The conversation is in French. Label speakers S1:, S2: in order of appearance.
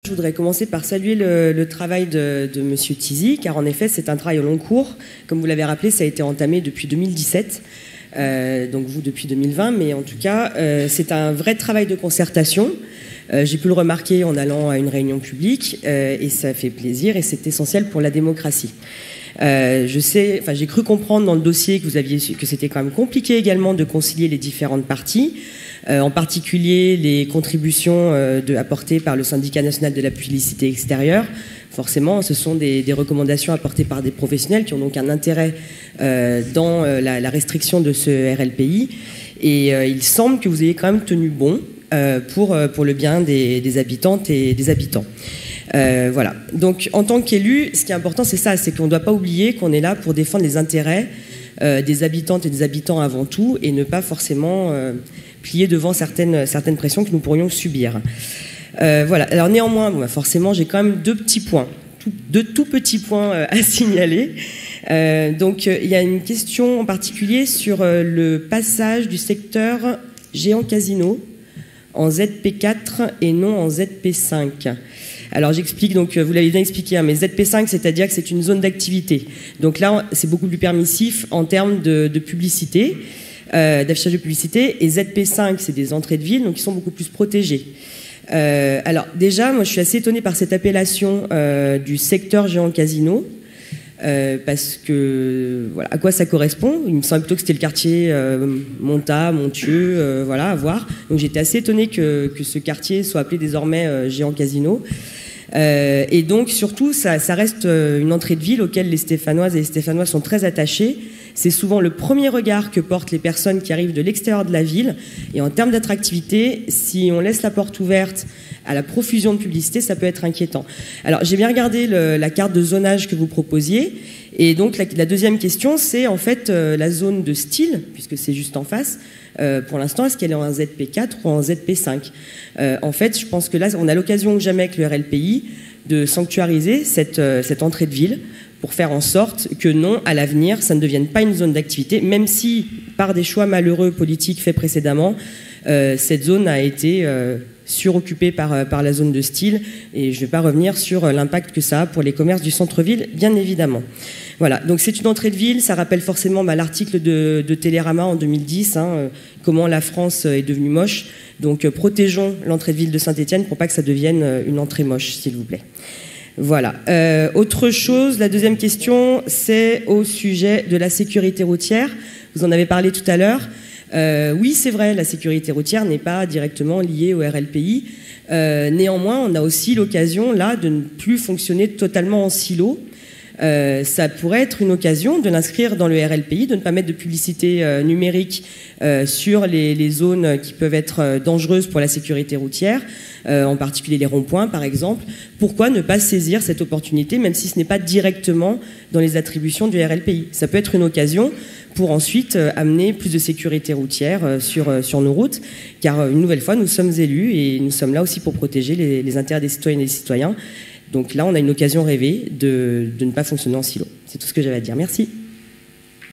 S1: Je voudrais commencer par saluer le travail de Monsieur Tizi, car en effet, c'est un travail au long cours. Comme vous l'avez rappelé, ça a été entamé depuis 2017, donc vous depuis 2020, mais en tout cas, c'est un vrai travail de concertation. J'ai pu le remarquer en allant à une réunion publique, et ça fait plaisir, et c'est essentiel pour la démocratie. J'ai cru comprendre dans le dossier que c'était quand même compliqué également de concilier les différentes parties, en particulier les contributions apportées par le syndicat national de la publicité extérieure. Forcément, ce sont des recommandations apportées par des professionnels qui ont donc un intérêt dans la restriction de ce RLPI. Et il semble que vous ayez quand même tenu bon pour le bien des habitantes et des habitants. Voilà. Donc, en tant qu'élu, ce qui est important, c'est ça, c'est qu'on ne doit pas oublier qu'on est là pour défendre les intérêts des habitantes et des habitants avant tout, et ne pas forcément plier devant certaines pressions que nous pourrions subir. Voilà. Alors néanmoins, forcément, j'ai quand même deux tout petits points à signaler. Donc, il y a une question en particulier sur le passage du secteur géant casino en ZP4 et non en ZP5. Alors j'explique, donc vous l'avez bien expliqué, hein, mais ZP5, c'est-à-dire que c'est une zone d'activité. Donc là, c'est beaucoup plus permissif en termes de publicité, d'affichage de publicité. Et ZP5, c'est des entrées de ville, donc ils sont beaucoup plus protégés. Alors déjà, moi je suis assez étonnée par cette appellation du secteur géant casino. Parce que voilà, à quoi ça correspond? Il me semble plutôt que c'était le quartier Monta, Montieu, voilà, à voir. Donc j'étais assez étonnée que ce quartier soit appelé désormais géant casino. Et donc surtout, ça reste une entrée de ville auquel les Stéphanoises et les Stéphanois sont très attachés. C'est souvent le premier regard que portent les personnes qui arrivent de l'extérieur de la ville. Et en termes d'attractivité, si on laisse la porte ouverte à la profusion de publicité, ça peut être inquiétant. Alors, j'ai bien regardé la carte de zonage que vous proposiez. Et donc, la deuxième question, c'est en fait la zone de style, puisque c'est juste en face. Pour l'instant, est-ce qu'elle est en ZP4 ou en ZP5 ? En fait, je pense que là, on a l'occasion que jamais avec le RLPI de sanctuariser cette entrée de ville pour faire en sorte que non, à l'avenir, ça ne devienne pas une zone d'activité, même si, par des choix malheureux politiques faits précédemment, cette zone a été suroccupée par la zone de style, et je ne vais pas revenir sur l'impact que ça a pour les commerces du centre-ville, bien évidemment. Voilà, donc c'est une entrée de ville, ça rappelle forcément l'article de Télérama en 2010, comment la France est devenue moche. Donc protégeons l'entrée de ville de Saint-Étienne pour pas que ça devienne une entrée moche, s'il vous plaît. Voilà. Autre chose, la deuxième question, c'est au sujet de la sécurité routière. Vous en avez parlé tout à l'heure. Oui, c'est vrai, la sécurité routière n'est pas directement liée au RLPI. Néanmoins, on a aussi l'occasion, là, de ne plus fonctionner totalement en silo. Ça pourrait être une occasion de l'inscrire dans le RLPI, de ne pas mettre de publicité numérique sur les zones qui peuvent être dangereuses pour la sécurité routière, en particulier les ronds-points par exemple. Pourquoi ne pas saisir cette opportunité, même si ce n'est pas directement dans les attributions du RLPI? Ça peut être une occasion pour ensuite amener plus de sécurité routière sur nos routes, car une nouvelle fois, nous sommes élus et nous sommes là aussi pour protéger les intérêts des citoyennes et des citoyens. Donc là, on a une occasion rêvée de ne pas fonctionner en silo. C'est tout ce que j'avais à dire. Merci.